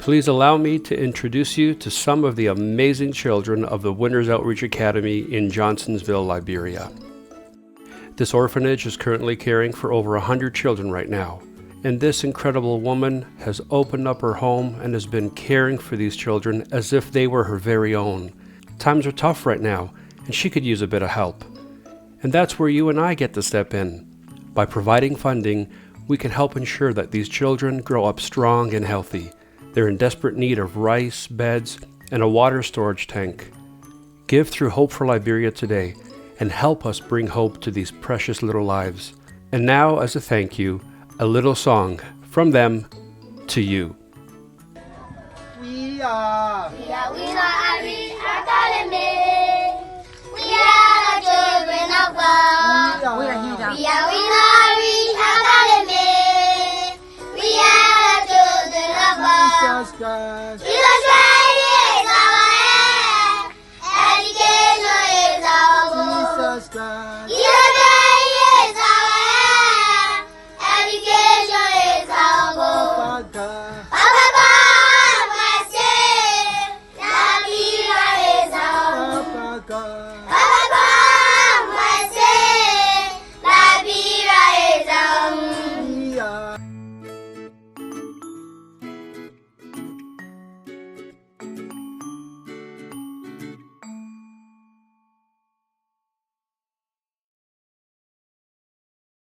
Please allow me to introduce you to some of the amazing children of the Winners Outreach Academy in Johnsonville, Liberia. This orphanage is currently caring for over 100 children right now, and this incredible woman has opened up her home and has been caring for these children as if they were her very own. Times are tough right now, and she could use a bit of help. And that's where you and I get to step in. By providing funding, we can help ensure that these children grow up strong and healthy. They're in desperate need of rice, beds, and a water storage tank. Give through Hope for Liberia today and help us bring hope to these precious little lives. And now, as a thank you, a little song from them to you. We are Untitled Academy. We are the children of God. We are Untitled Academy. We are the children of God. Jesus Christ.